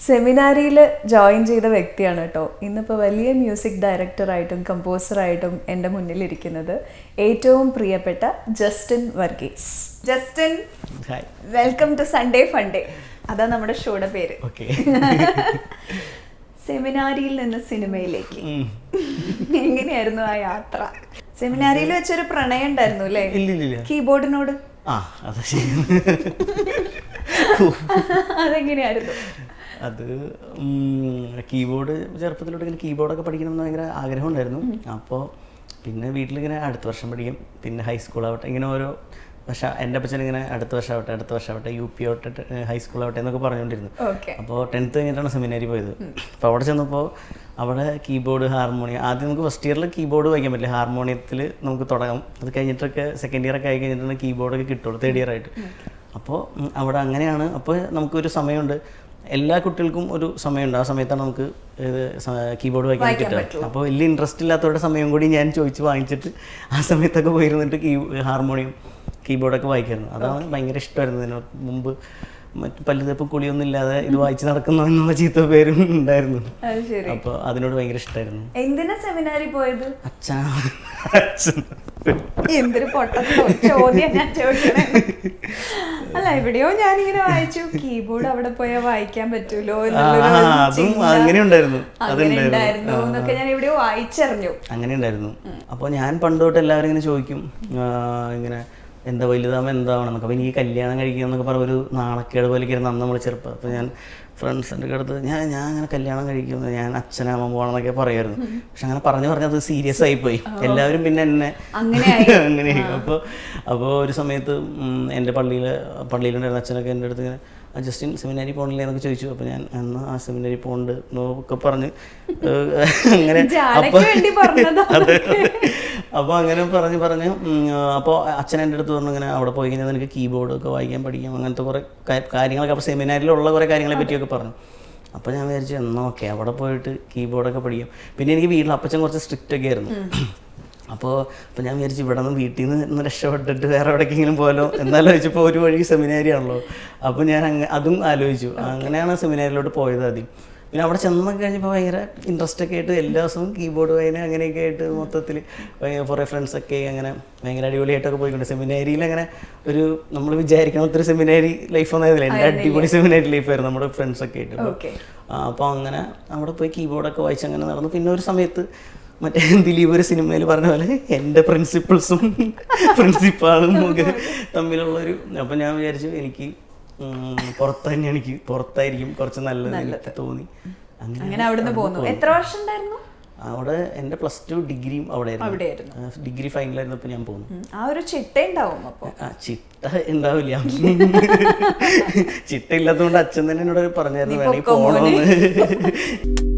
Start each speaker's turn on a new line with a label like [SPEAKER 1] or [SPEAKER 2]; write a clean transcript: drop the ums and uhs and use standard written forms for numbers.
[SPEAKER 1] സെമിനാരിയിൽ ജോയിൻ ചെയ്ത വ്യക്തിയാണ് കേട്ടോ ഇന്നിപ്പോൾ വലിയ മ്യൂസിക് ഡയറക്ടറായിട്ടും കമ്പോസറായിട്ടും എൻ്റെ മുന്നിലിരിക്കുന്നത് ഏറ്റവും പ്രിയപ്പെട്ട Justin Varghese. Justin, welcome to Sunday Funday. അതാ നമ്മുടെ ഷോയുടെ പേര്. സെമിനാരിയിൽ നിന്ന് സിനിമയിലേക്ക് എങ്ങനെയായിരുന്നു ആ യാത്ര? സെമിനാരിയിൽ വെച്ചൊരു പ്രണയം ഉണ്ടായിരുന്നു അല്ലേ കീബോർഡിനോട്? അതെങ്ങനെയായിരുന്നു?
[SPEAKER 2] അത് കീബോർഡ് ചെറുപ്പത്തിലോട്ട് ഇങ്ങനെ കീബോർഡൊക്കെ പഠിക്കണമെന്ന് ഭയങ്കര ആഗ്രഹം ഉണ്ടായിരുന്നു. അപ്പോൾ പിന്നെ വീട്ടിലിങ്ങനെ അടുത്ത വർഷം പഠിക്കും, പിന്നെ ഹൈസ്കൂളാവട്ടെ, ഇങ്ങനെ ഓരോ പക്ഷേ എൻ്റെ അപ്പച്ചൻ ഇങ്ങനെ അടുത്ത വർഷമാവട്ടെ UP ആവട്ടെ ഹൈസ്കൂളാവട്ടെ എന്നൊക്കെ പറഞ്ഞുകൊണ്ടിരുന്നു. അപ്പോൾ 10th കഴിഞ്ഞിട്ടാണ് സെമിനാരി പോയത്. അപ്പോൾ അവിടെ ചെന്നപ്പോൾ അവിടെ കീബോർഡ്, ഹാർമോണിയം, ആദ്യം നമുക്ക് ഫസ്റ്റ് ഇയറിൽ കീബോർഡ് വായിക്കാൻ പറ്റില്ല, ഹാർമോണിയത്തിൽ നമുക്ക് തുടങ്ങാം. അത് കഴിഞ്ഞിട്ടൊക്കെ സെക്കൻഡ് ഇയറൊക്കെ ആയി കഴിഞ്ഞിട്ടാണ് കീബോർഡൊക്കെ കിട്ടുള്ളൂ, തേർഡ് ഇയർ ആയിട്ട്. അപ്പോൾ അവിടെ അങ്ങനെയാണ്. അപ്പോൾ നമുക്കൊരു സമയമുണ്ട്, എല്ലാ കുട്ടികൾക്കും ഒരു സമയമുണ്ട്, ആ സമയത്താണ് നമുക്ക് കീബോർഡ് വായിക്കാൻ കിട്ടുക. അപ്പോൾ വലിയ ഇൻട്രസ്റ്റ് ഇല്ലാത്തവരുടെ സമയം കൂടി ഞാൻ ചോദിച്ച് വാങ്ങിച്ചിട്ട് ആ സമയത്തൊക്കെ പോയിരുന്നിട്ട് ഹാർമോണിയം കീബോർഡൊക്കെ വായിക്കായിരുന്നു. അതാണ് ഭയങ്കര ഇഷ്ടമായിരുന്നു. ഇതിന് മുമ്പ് മറ്റു പല്ലുതപ്പും കുളിയൊന്നും ഇല്ലാതെ ഇത് വായിച്ച് നടക്കുന്നു എന്നുള്ള ചീത്ത പേരും ഉണ്ടായിരുന്നു. അപ്പോൾ അതിനോട് ഭയങ്കര ഇഷ്ടമായിരുന്നു.
[SPEAKER 1] എന്തിനാ സെമിനാരി പോയത്?
[SPEAKER 2] അച്ഛൻ
[SPEAKER 1] എന്തൊരു പൊട്ടത്തോ ചോദ്യം ഞാൻ ചോദിക്കണേ. അല്ല, എവിടെയോ ഞാനിങ്ങനെ വായിച്ചു കീബോർഡ് അവിടെ പോയാൽ വായിക്കാൻ പറ്റൂലോ
[SPEAKER 2] അങ്ങനെ ഉണ്ടായിരുന്നു
[SPEAKER 1] എന്നൊക്കെ ഞാൻ എവിടെയോ വായിച്ചറിഞ്ഞു.
[SPEAKER 2] അങ്ങനെ ഉണ്ടായിരുന്നു. അപ്പോൾ ഞാൻ പണ്ട് തൊട്ട് എല്ലാവരും ഇങ്ങനെ ചോദിക്കും, ഇങ്ങനെ എന്താ വലുതാകുമ്പോൾ എന്താവണമെന്നൊക്കെ. അപ്പോൾ എനിക്ക് കല്യാണം കഴിക്കുക എന്നൊക്കെ പറഞ്ഞ ഒരു നാണക്കേട് പോലെയൊക്കെ ആയിരുന്നു അന്ന് നമ്മൾ ചെറുപ്പം. അപ്പോൾ ഞാൻ ഫ്രണ്ട്സിൻ്റെ അടുത്ത് ഞാൻ അങ്ങനെ കല്യാണം കഴിക്കും, ഞാൻ അച്ഛനാവാൻ പോകണമെന്നൊക്കെ പറയുമായിരുന്നു. പക്ഷെ അങ്ങനെ പറഞ്ഞത് സീരിയസ് ആയിപ്പോയി. എല്ലാവരും പിന്നെ എന്നെ അങ്ങനെ അപ്പോൾ ഒരു സമയത്ത് എൻ്റെ പള്ളിയിലുണ്ടായിരുന്ന അച്ഛനൊക്കെ എൻ്റെ അടുത്ത് ഇങ്ങനെ ജസ്റ്റിൻ സെമിനാരി പോകണില്ലേ എന്നൊക്കെ ചോദിച്ചു. അപ്പോൾ ഞാൻ എന്നാൽ ആ സെമിനാരി പോകുന്നുണ്ട് എന്നൊക്കെ പറഞ്ഞ് അങ്ങനെ അപ്പോൾ അങ്ങനെ പറഞ്ഞ് അപ്പോൾ അച്ഛൻ എൻ്റെ അടുത്ത് പറഞ്ഞു ഇങ്ങനെ അവിടെ പോയി കഴിഞ്ഞാൽ എനിക്ക് കീബോർഡൊക്കെ വായിക്കാൻ പഠിക്കാം, അങ്ങനത്തെ കുറേ കാര്യങ്ങളൊക്കെ. അപ്പോൾ സെമിനാരിലുള്ള കുറേ കാര്യങ്ങളെ പറ്റിയൊക്കെ പറഞ്ഞു. അപ്പോൾ ഞാൻ വിചാരിച്ചു എന്നാൽ ഓക്കെ അവിടെ പോയിട്ട് കീബോർഡൊക്കെ പഠിക്കാം. പിന്നെ എനിക്ക് വീട്ടിൽ അപ്പച്ചൻ കുറച്ച് സ്ട്രിക്റ്റ് ഒക്കെ ആയിരുന്നു. അപ്പോൾ ഞാൻ വിചാരിച്ചു ഇവിടെ നിന്ന് വീട്ടിൽ നിന്ന് രക്ഷപ്പെട്ടിട്ട് വേറെ എവിടേക്കെങ്കിലും പോലോ എന്നാലോചിച്ചപ്പോൾ ഒരു വഴി സെമിനാരി ആണല്ലോ. അപ്പോൾ ഞാൻ അതും ആലോചിച്ചു. അങ്ങനെയാണ് സെമിനാരിയിലോട്ട് പോയത് ആദ്യം. പിന്നെ അവിടെ ചെന്നൊക്കെ കഴിഞ്ഞപ്പോൾ ഭയങ്കര ഇൻട്രസ്റ്റ് ഒക്കെ ആയിട്ട് എല്ലാ ദിവസവും കീബോർഡ് വായന അങ്ങനെയൊക്കെ ആയിട്ട് മൊത്തത്തിൽ കുറേ ഫ്രണ്ട്സൊക്കെ അങ്ങനെ ഭയങ്കര അടിപൊളിയായിട്ടൊക്കെ പോയിക്കൊണ്ട് സെമിനാരിയിൽ അങ്ങനെ ഒരു നമ്മൾ വിചാരിക്കണത്തൊരു സെമിനാരി ലൈഫ് ഒന്നായിരുന്നില്ല, എൻ്റെ അടിപൊളി സെമിനാരി ലൈഫായിരുന്നു നമ്മുടെ ഫ്രണ്ട്സൊക്കെ ആയിട്ട്. അപ്പോൾ അങ്ങനെ അവിടെ പോയി കീബോർഡൊക്കെ വായിച്ച് അങ്ങനെ നടന്നു. പിന്നെ ഒരു സമയത്ത് മറ്റേ ദിലീപ് ഒരു സിനിമയിൽ പറഞ്ഞ പോലെ എൻ്റെ പ്രിൻസിപ്പിൾസും പ്രിൻസിപ്പാളും ഒക്കെ തമ്മിലുള്ളൊരു. അപ്പം ഞാൻ വിചാരിച്ചു എനിക്ക് പുറത്തായിരിക്കും കുറച്ച് നല്ലത് തോന്നി.
[SPEAKER 1] അങ്ങനെ അവിടുന്ന് പോന്നു. എത്ര വർഷം ഉണ്ടായിരുന്നു
[SPEAKER 2] അവിടെ? എൻ്റെ +2 ഡിഗ്രിയും അവിടെയായിരുന്നു. ഡിഗ്രി ഫൈനലായിരുന്നപ്പോൾ ഞാൻ പോന്നു.
[SPEAKER 1] ആ ഒരു ചിട്ട ഉണ്ടാവും. അപ്പോൾ
[SPEAKER 2] ചിട്ട ഉണ്ടാവില്ല, ചിട്ട ഇല്ലാത്തതുകൊണ്ട് അച്ഛൻ തന്നെ എന്നോട് പറഞ്ഞായിരുന്നു വേണമെങ്കിൽ പോകണമെന്ന്.